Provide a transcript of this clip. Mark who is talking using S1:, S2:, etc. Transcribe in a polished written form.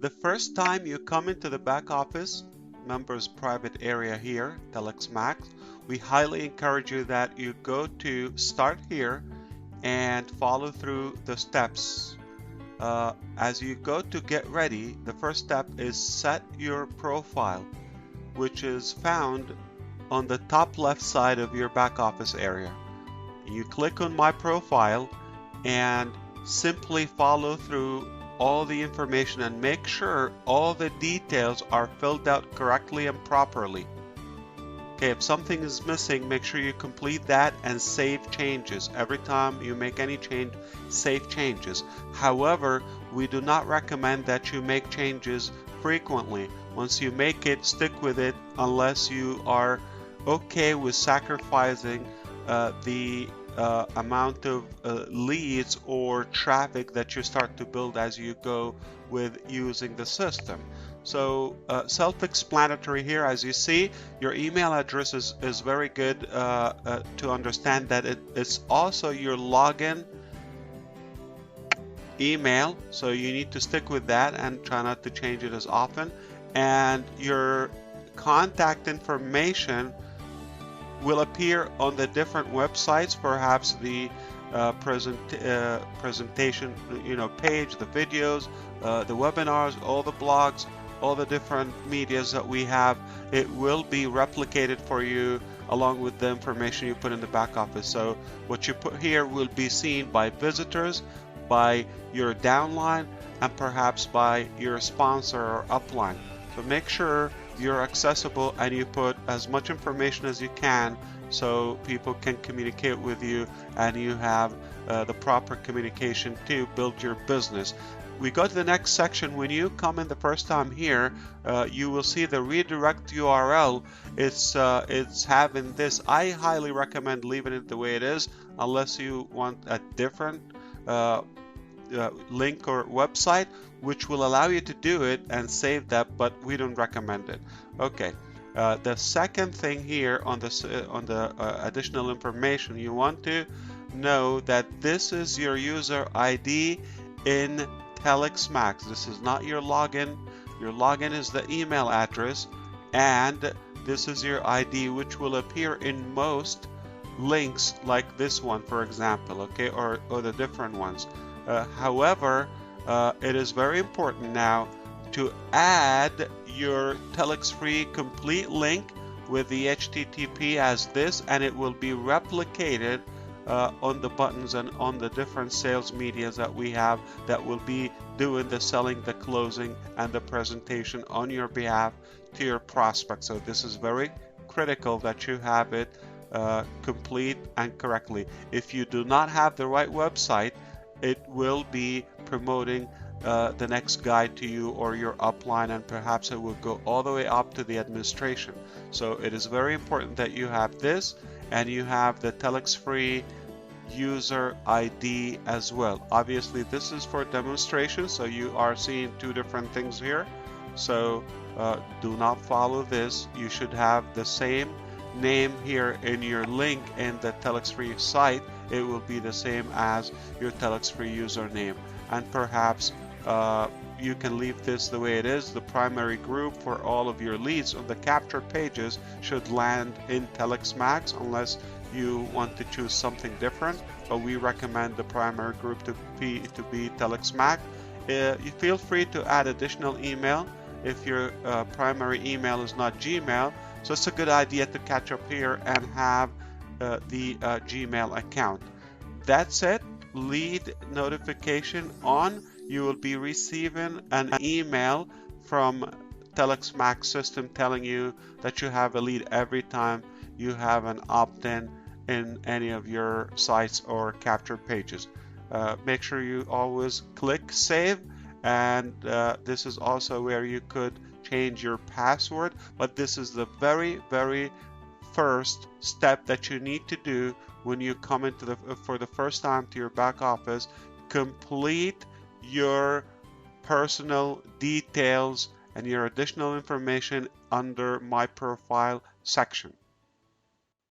S1: The first time you come into the back office, members private area here, Telex Max, we highly encourage you that you go to start here and follow through the steps. As you go to get ready, the first step is set your profile, which is found on the top left side of your back office area. You click on my profile and simply follow through all the information and make sure all the details are filled out correctly and properly. Okay, if something is missing, make sure you complete that and save changes. Every time you make any change, save changes. However, we do not recommend that you make changes frequently. Once you make it, stick with it unless you are okay with sacrificing the amount of leads or traffic that you start to build as you go with using the system. So self-explanatory here. As you see, your email address is very good to understand that it's also your login email, so you need to stick with that and try not to change it as often. And your contact information will appear on the different websites, perhaps the presentation page, the videos, the webinars, all the blogs, all the different medias that we have. It will be replicated for you along with the information you put in the back office. So what you put here will be seen by visitors, by your downline, and perhaps by your sponsor or upline. So make sure you're accessible and you put as much information as you can so people can communicate with you and you have the proper communication to build your business. We go to the next section. When you come in the first time here, you will see the redirect URL. It's having this. I highly recommend leaving it the way it is unless you want a different link or website, which will allow you to do it and save that, but we don't recommend it. Okay. The second thing here on the additional information, you want to know that this is your user ID in Telex Max. This is not your login. Your login is the email address, and this is your ID, which will appear in most links like this one, for example, okay, or the different ones. However, it is very important now to add your Telex Free complete link with the HTTP as this, and it will be replicated on the buttons and on the different sales medias that we have that will be doing the selling, the closing, and the presentation on your behalf to your prospects. So this is very critical that you have it complete and correctly. If you do not have the right website, it will be promoting the next guy to you or your upline, and perhaps it will go all the way up to the administration. So it is very important that you have this and you have the Telex Free user ID as well. Obviously this is for demonstration, so you are seeing two different things here. So do not follow this. You should have the same name here in your link in the Telex Free site. It will be the same as your Telex Free username, and perhaps you can leave this the way it is. The primary group for all of your leads on the captured pages should land in Telex Max unless you want to choose something different, but we recommend the primary group to be Telex Max. You feel free to add additional email if your primary email is not Gmail. So it's a good idea to catch up here and have the Gmail account. That's it. Lead notification on. You will be receiving an email from Telex Max system telling you that you have a lead every time you have an opt-in in any of your sites or captured pages. Make sure you always click save, and this is also where you could change your password, but this is the very first step that you need to do when you come into for the first time to your back office. Complete your personal details and your additional information under my profile section.